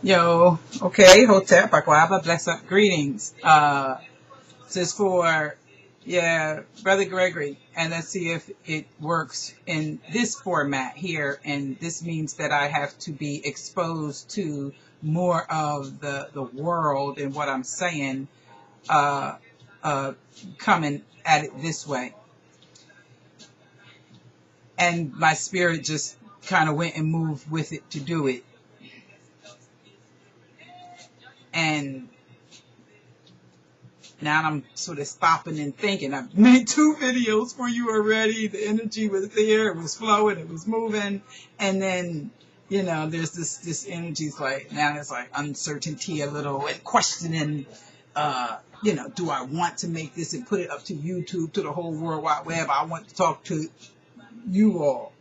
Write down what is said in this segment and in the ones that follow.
Yo, okay, Hotep, Akwaba, bless up, greetings. This is for, yeah, Brother Gregory, and let's see if it works in this format here, and this means that I have to be exposed to more of the world and what I'm saying, uh, uh, coming at it this way. And my spirit just kind of went and moved with it to do it. And now I'm sort of stopping and thinking. I've made 2 videos for you already. The energy was there. It was flowing. It was moving. And then, there's this energy's like, now there's like uncertainty a little and questioning, do I want to make this and put it up to YouTube, to the whole World Wide Web? I want to talk to you all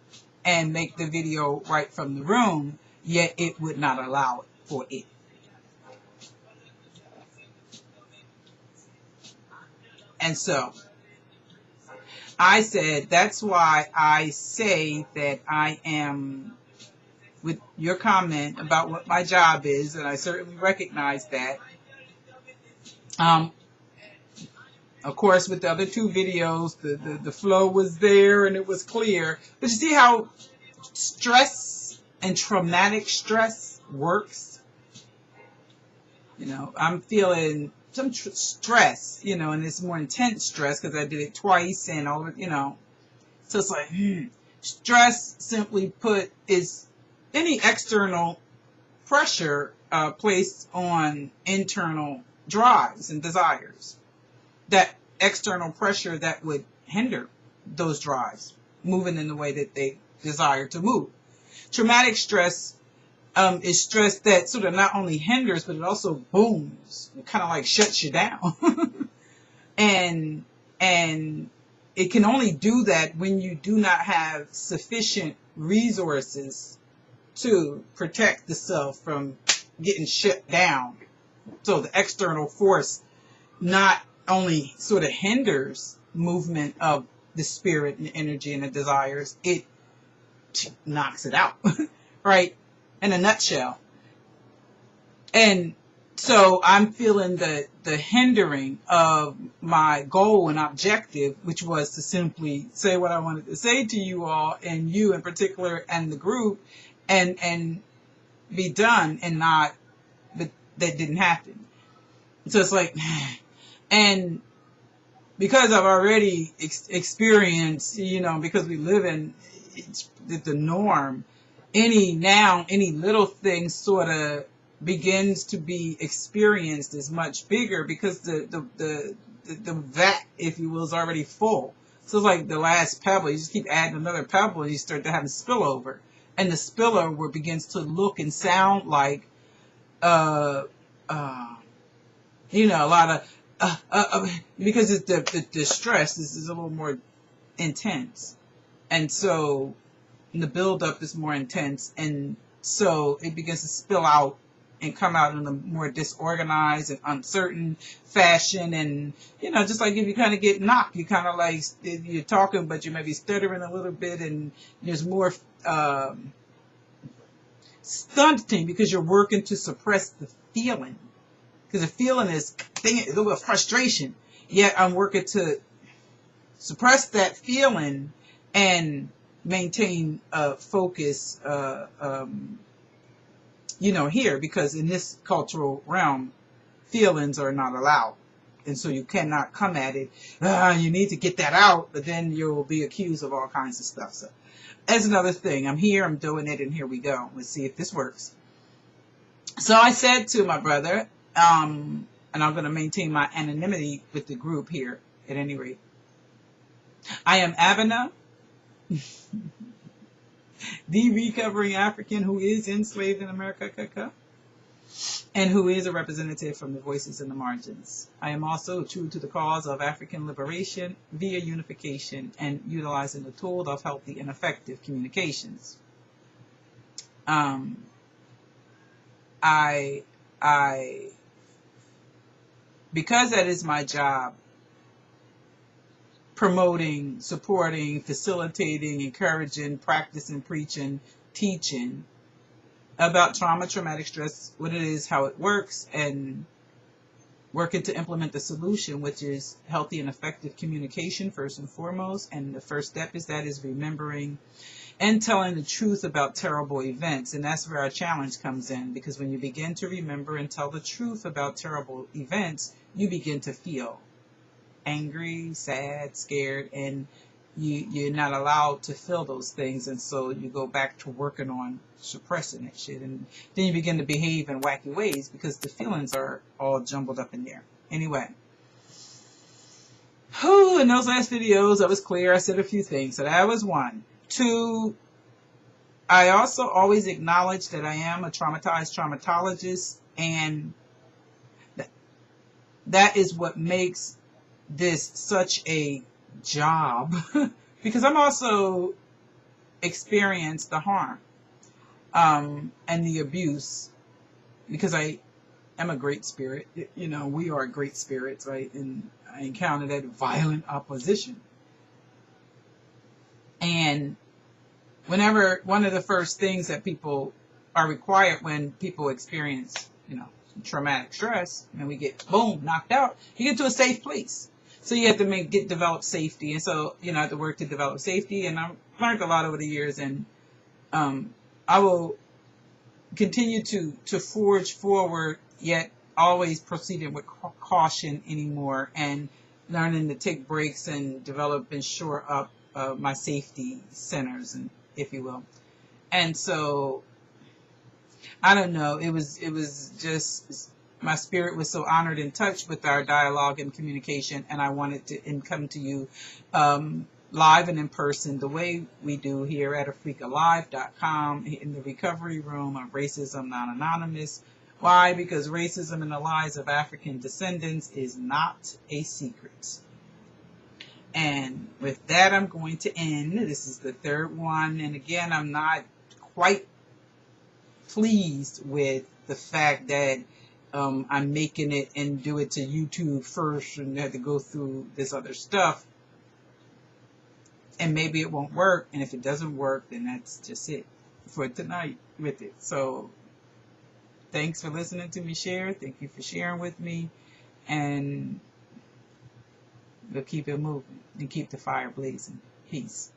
and make the video right from the room, yet it would not allow it for it. And so I said, that's why I say that I am, with your comment about what my job is, and I certainly recognize that. Of course, with the other 2 videos, the flow was there and it was clear. But you see how stress and traumatic stress works? I'm feeling some stress, and it's more intense stress because I did it twice and all, So it's like, stress, simply put, is any external pressure placed on internal drives and desires. That external pressure that would hinder those drives moving in the way that they desire to move. Traumatic stress is stress that sort of not only hinders, but it also booms. It kind of like shuts you down. and it can only do that when you do not have sufficient resources to protect the self from getting shut down. So the external force not only sort of hinders movement of the spirit and the energy and the desires, it knocks it out, right? In a nutshell. And so I'm feeling the hindering of my goal and objective, which was to simply say what I wanted to say to you all, and you in particular, and the group, and be done, and not, but that didn't happen. So it's like, and because I've already experienced, because we live in the norm, any little thing sort of begins to be experienced as much bigger because the vat, if you will, is already full. So it's like the last pebble. You just keep adding another pebble and you start to have a spillover. And the spillover begins to look and sound like, a lot of, because it's the stress is a little more intense. And so the buildup is more intense. And so it begins to spill out and come out in a more disorganized and uncertain fashion. And, just like if you kind of get knocked, you kind of like, you're talking, but you may be stuttering a little bit, and there's more stunting because you're working to suppress the feeling. Because the feeling is a little bit of frustration. Yet I'm working to suppress that feeling and maintain focus, here, because in this cultural realm, feelings are not allowed. And so you cannot come at it, you need to get that out, but then you'll be accused of all kinds of stuff. So that's another thing. I'm here, I'm doing it, and here we go. Let's see if this works. So I said to my brother, and I'm going to maintain my anonymity with the group here at any rate. I am Abena, the recovering African who is enslaved in America, and who is a representative from the voices in the margins. I am also true to the cause of African liberation via unification and utilizing the tool of healthy and effective communications. Because that is my job, promoting, supporting, facilitating, encouraging, practicing, preaching, teaching, about trauma, traumatic stress, what it is, how it works, and working to implement the solution, which is healthy and effective communication first and foremost. And the first step is remembering and telling the truth about terrible events. And that's where our challenge comes in, because when you begin to remember and tell the truth about terrible events, you begin to feel angry, sad, scared, and you're not allowed to feel those things. And so you go back to working on suppressing that shit. And then you begin to behave in wacky ways because the feelings are all jumbled up in there. Anyway. In those last videos, I was clear. I said a few things. So that was one. Two, I also always acknowledge that I am a traumatized traumatologist, and that is what makes this such a job, because I'm also experienced the harm and the abuse, because I am a great spirit. You know, we are great spirits, right? And I encountered that violent opposition. And whenever, one of the first things that people are required when people experience, you know, traumatic stress, and we get, boom, knocked out, you get to a safe place. So you have to develop safety. And so, you know, I have to work to develop safety. And I've learned a lot over the years. And I will continue to forge forward, yet always proceeding with caution anymore, and learning to take breaks and develop and shore up my safety centers, and if you will. And so, I don't know, it was just, my spirit was so honored and touched with our dialogue and communication, and I wanted to come to you live and in person, the way we do here at africalive.com, in the recovery room of Racism Non-Anonymous. Why? Because racism in the lives of African descendants is not a secret. And with that, I'm going to end. This is the third one. And again, I'm not quite pleased with the fact that I'm making it and do it to YouTube first and have to go through this other stuff. And maybe it won't work. And if it doesn't work, then that's just it for tonight with it. So thanks for listening to me share. Thank you for sharing with me. And we'll keep it moving and keep the fire blazing. Peace.